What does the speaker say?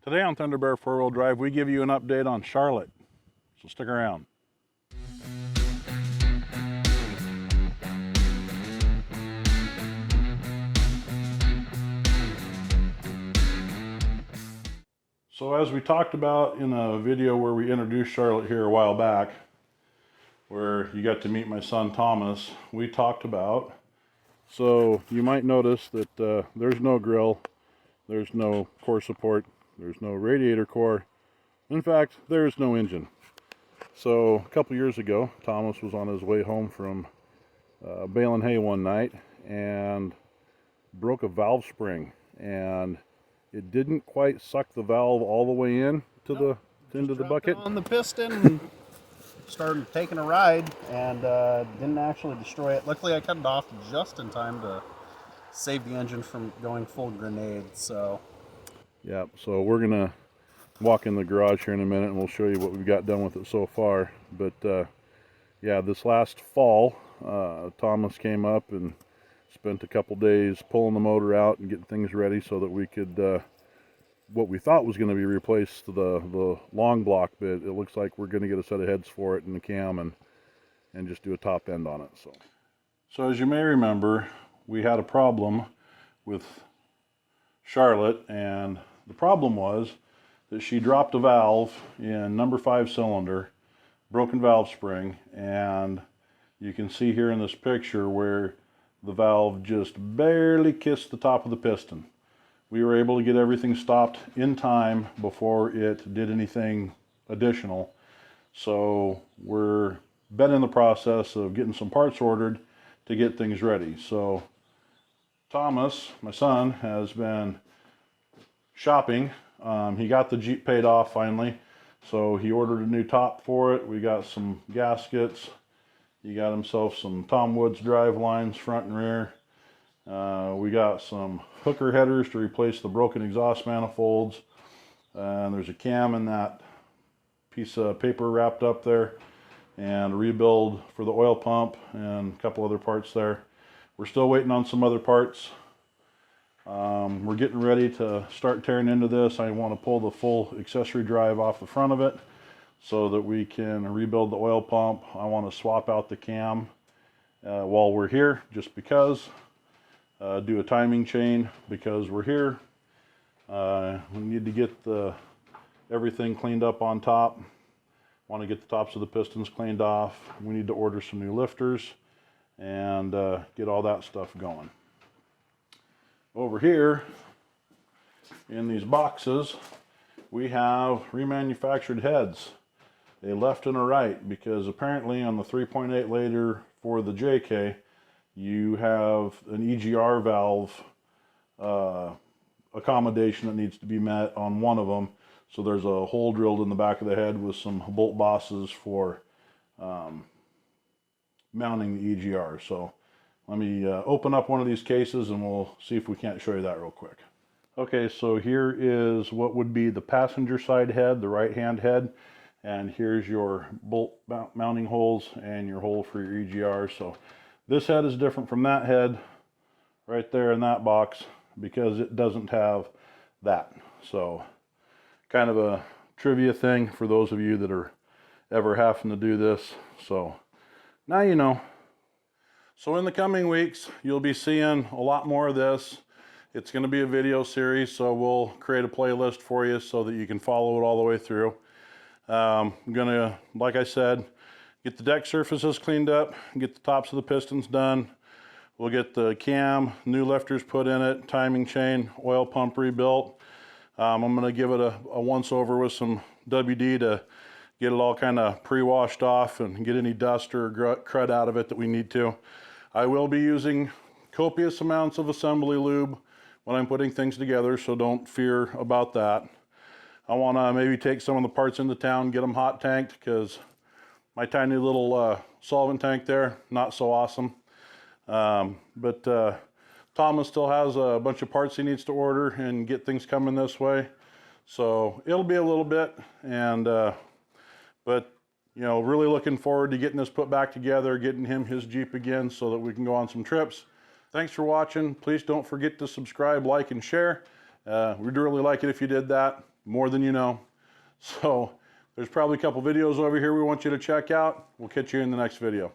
Today on Thunder Bear 4-Wheel Drive, we give you an update on Charlotte, so stick around. So as we talked about in a video where we introduced Charlotte here a while back, where you got to meet my son Thomas, we talked about, so you might notice that there's no grill, there's no core support, there's no radiator core. In fact, there's no engine. So a couple years ago, Thomas was on his way home from baling hay one night and broke a valve spring, and it didn't quite suck the valve all the way in to into the bucket. On the piston and started taking a ride, and didn't actually destroy it. Luckily, I cut it off just in time to save the engine from going full grenade. So yeah, so we're gonna walk in the garage here in a minute and we'll show you what we've got done with it so far. But yeah, this last fall Thomas came up and spent a couple days pulling the motor out and getting things ready so that we could what we thought was going to be replaced the long block bit. It looks like we're going to get a set of heads for it and the cam and just do a top end on it. So as you may remember, we had a problem with Charlotte, and the problem was that she dropped a valve in number 5 cylinder, broken valve spring, and you can see here in this picture where the valve just barely kissed the top of the piston. We were able to get everything stopped in time before it did anything additional. So we're been in the process of getting some parts ordered to get things ready. So Thomas, my son, has been shopping. He got the Jeep paid off finally, so he ordered a new top for it. We got some gaskets. He got himself some Tom Woods drive lines, front and rear. We got some hooker headers to replace the broken exhaust manifolds. And there's a cam in that piece of paper wrapped up there, and a rebuild for the oil pump and a couple other parts there. We're still waiting on some other parts. We're getting ready to start tearing into this. I want to pull the full accessory drive off the front of it so that we can rebuild the oil pump. I want to swap out the cam while we're here, just because. Do a timing chain because we're here. We need to get everything cleaned up on top. Want to get the tops of the pistons cleaned off. We need to order some new lifters and get all that stuff going. Over here in these boxes we have remanufactured heads, a left and a right, because apparently on the 3.8 liter for the JK you have an EGR valve accommodation that needs to be met on one of them. So there's a hole drilled in the back of the head with some bolt bosses for mounting the EGR. So let me open up one of these cases and we'll see if we can't show you that real quick. Okay, so here is what would be the passenger side head, the right hand head, and here's your bolt mounting holes and your hole for your EGR. So this head is different from that head right there in that box because it doesn't have that. So kind of a trivia thing for those of you that are ever having to do this. So now you know. So in the coming weeks, you'll be seeing a lot more of this. It's going to be a video series, so we'll create a playlist for you so that you can follow it all the way through. I'm going to, like I said, get the deck surfaces cleaned up, get the tops of the pistons done. We'll get the cam, new lifters put in it, timing chain, oil pump rebuilt. I'm going to give it a once over with some WD to get it all kind of pre-washed off and get any dust or crud out of it that we need to. I will be using copious amounts of assembly lube when I'm putting things together, so don't fear about that. I want to maybe take some of the parts into town, get them hot tanked, because my tiny little solvent tank there, not so awesome. But Thomas still has a bunch of parts he needs to order and get things coming this way. So it'll be a little bit, and but you know, really looking forward to getting this put back together, getting him his Jeep again so that we can go on some trips. Thanks for watching. Please don't forget to subscribe, like, and share. We'd really like it if you did that. more than you know. So there's probably a couple videos over here we want you to check out. We'll catch you in the next video.